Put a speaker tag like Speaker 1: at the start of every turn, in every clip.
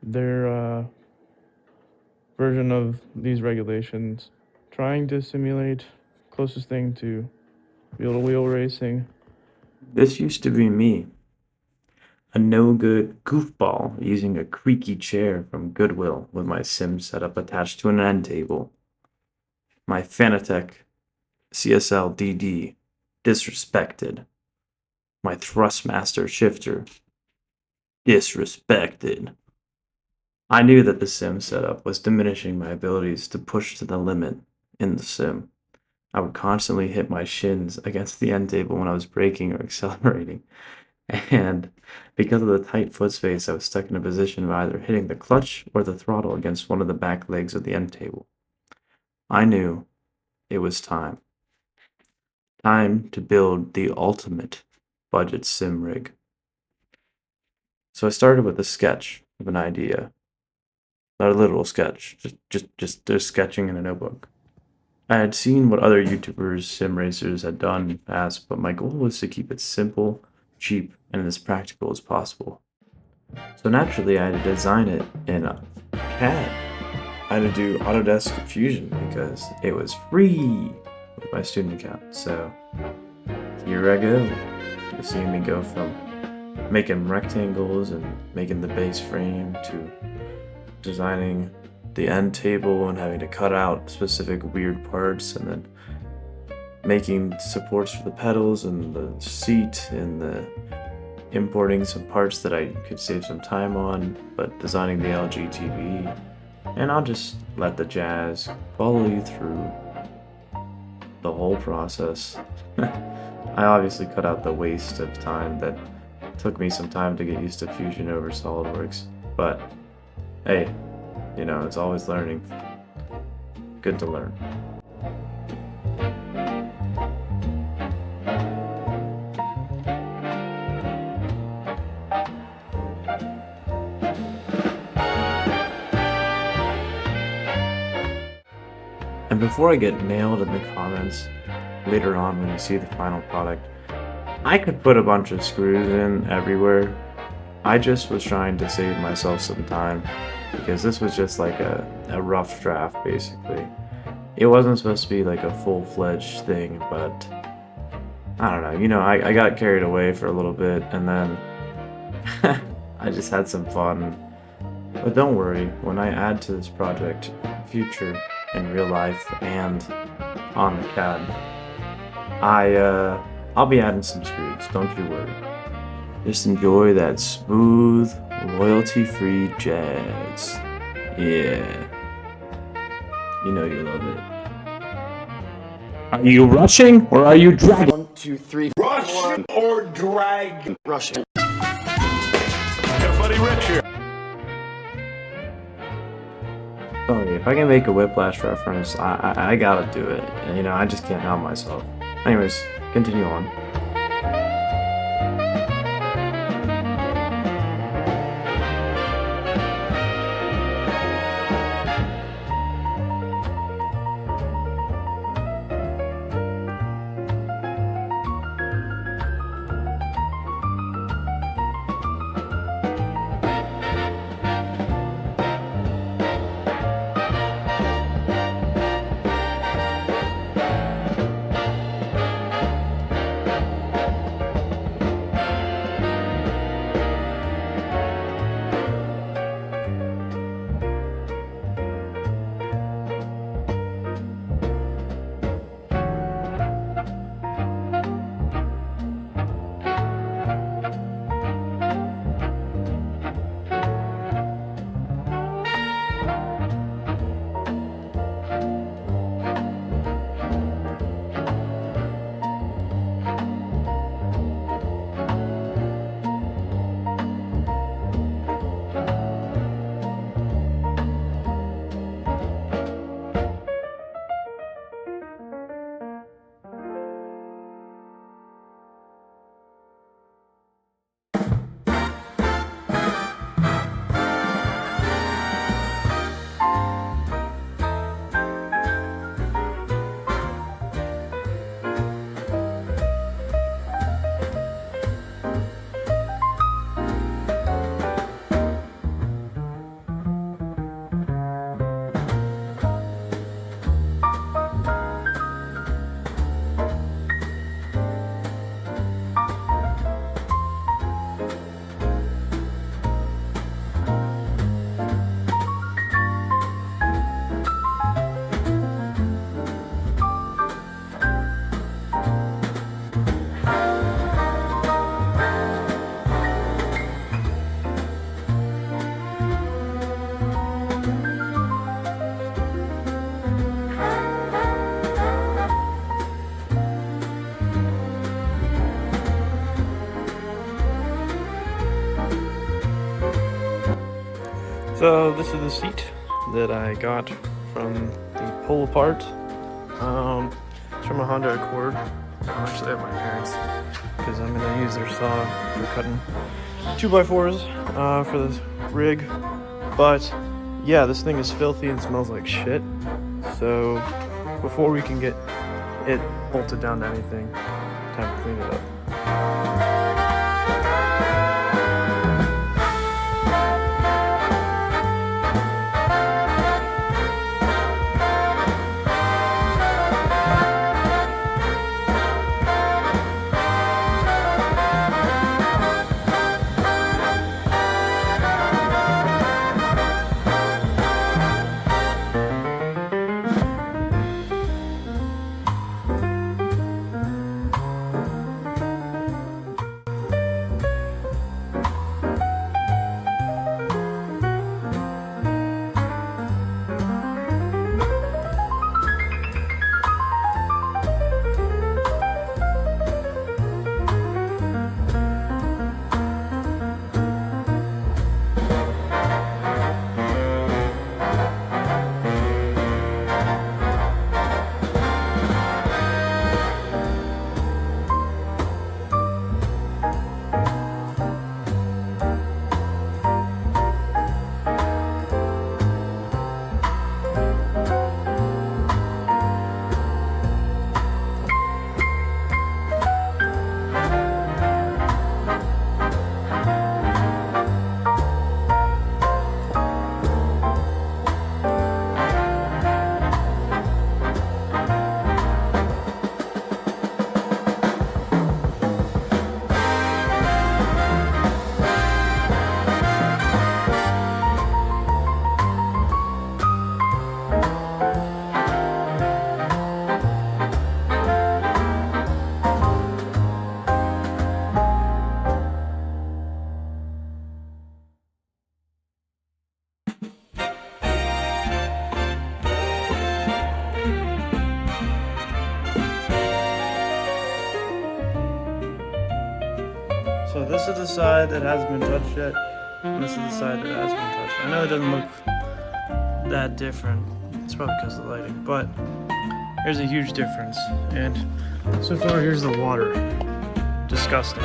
Speaker 1: their version of these regulations, trying to simulate closest thing to wheel-to-wheel racing.
Speaker 2: This used to be me, a no-good goofball using a creaky chair from Goodwill with my sim setup attached to an end table. My Fanatec CSL DD disrespected. My Thrustmaster shifter disrespected. I knew that the sim setup was diminishing my abilities to push to the limit in the sim. I would constantly hit my shins against the end table when I was braking or accelerating. And because of the tight foot space, I was stuck in a position of either hitting the clutch or the throttle against one of the back legs of the end table. I knew it was time. Time to build the ultimate budget sim rig. So I started with a sketch of an idea. Not a literal sketch, just sketching in a notebook. I had seen what other YouTubers, sim racers had done in the past, but my goal was to keep it simple, cheap, and as practical as possible. So naturally, I had to design it in CAD. I had to do Autodesk Fusion because it was free with my student account. So here I go. You're seeing me go from making rectangles and making the base frame to designing the end table and having to cut out specific weird parts, and then making supports for the pedals and the seat, and the importing some parts that I could save some time on, but designing the LG TV. And I'll just let the jazz follow you through the whole process. I obviously cut out the waste of time that took me some time to get used to Fusion over SolidWorks, but hey, you know, it's always learning. Good to learn. And before I get nailed in the comments later on when you see the final product, I could put a bunch of screws in everywhere. I just was trying to save myself some time because this was just like a rough draft basically. It wasn't supposed to be like a full-fledged thing, but I don't know, you know, I got carried away for a little bit and then I just had some fun. But don't worry, when I add to this project future in real life and on the CAD, I'll be adding some screws, don't you worry. Just enjoy that smooth, royalty-free jazz. Yeah. You know you love it. Are you rushing or are you dragging?
Speaker 3: 1, 2, 3.
Speaker 4: Rush or drag.
Speaker 3: Rushing.
Speaker 4: Got Buddy Rich here.
Speaker 2: Oh yeah, if I can make a Whiplash reference, I gotta do it. And, you know, I just can't help myself. Anyways, continue on.
Speaker 1: So this is the seat that I got from the pull apart. It's from a Honda Accord. Actually, at my parents, because I'm gonna use their saw for cutting 2x4s for this rig. But yeah, this thing is filthy and smells like shit. So before we can get it bolted down to anything, time to clean it up. So this is the side that hasn't been touched yet, and this is the side that has been touched. I know it doesn't look that different. It's probably because of the lighting, but there's a huge difference. And so far, here's the water. Disgusting.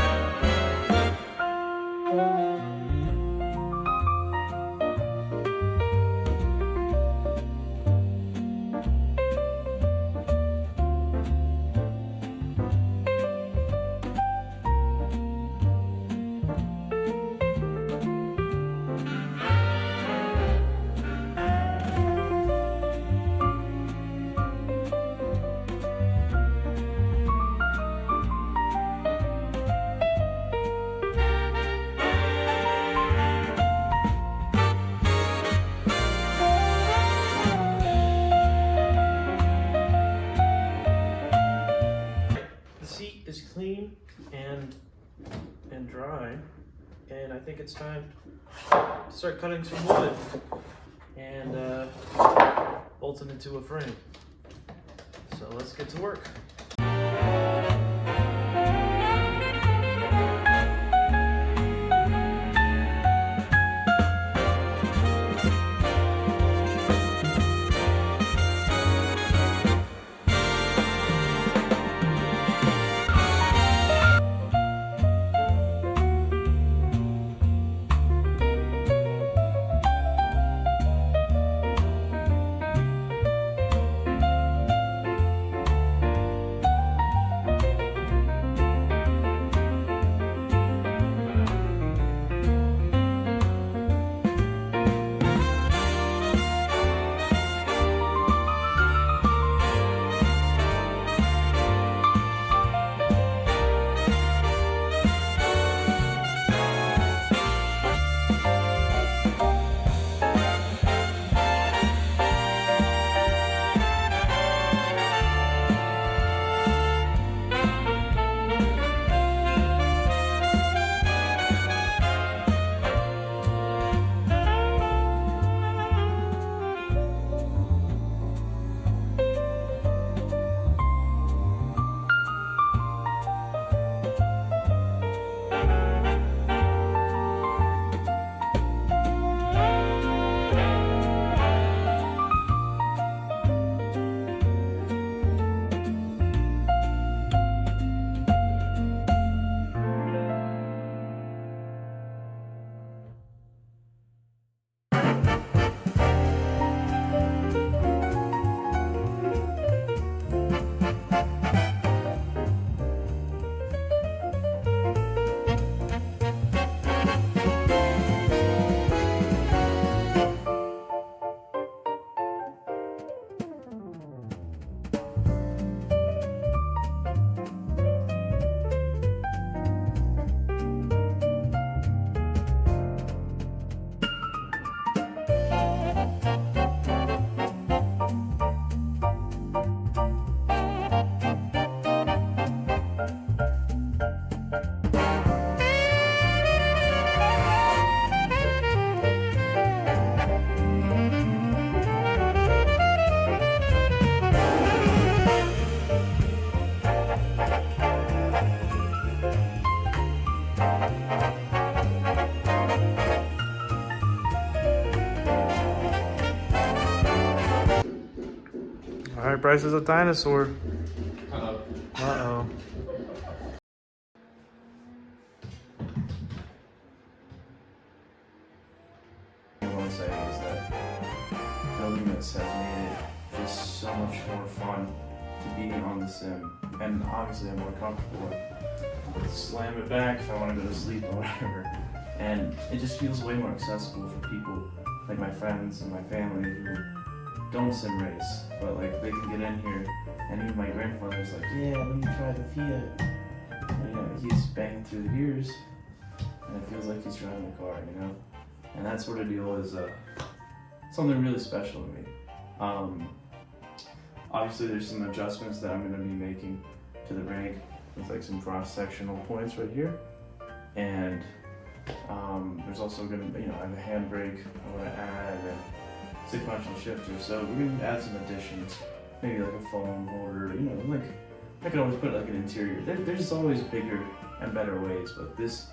Speaker 1: Is clean and dry, and I think it's time to start cutting some wood and bolt it into a frame. So let's get to work. Alright, Bryce is a dinosaur. Uh-oh.
Speaker 2: What I want to say is that building this has made it just so much more fun to be on the sim. And obviously I'm more comfortable with slam it back if I want to go to sleep or whatever. And it just feels way more accessible for people like my friends and my family who don't sim race, but like they can get in here, and even my grandfather's like, yeah, let me try the Fiat. And, you know, he's banging through the gears, and it feels like he's driving a car, you know? And that sort of deal is something really special to me. Obviously there's some adjustments that I'm going to be making to the rig with like some cross-sectional points right here, and there's also going to be, you know, I have a handbrake I want to add and sequential shifter, so we're going to add some additions, maybe like a foam holder, you know, like I could always put like an interior. There's always bigger and better ways, but this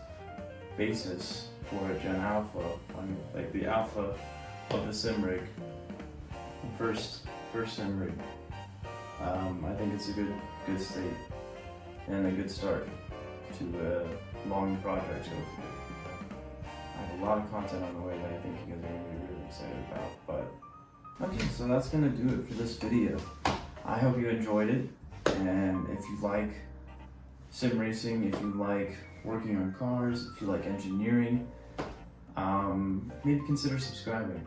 Speaker 2: basis for a Gen Alpha, like the alpha of the sim rig, the first sim rig, I think it's a good state and a good start to a long project. I have a lot of content on the way that I think you guys are going to be really excited about. But okay, so that's going to do it for this video. I hope you enjoyed it, and if you like sim racing, if you like working on cars, if you like engineering, maybe consider subscribing.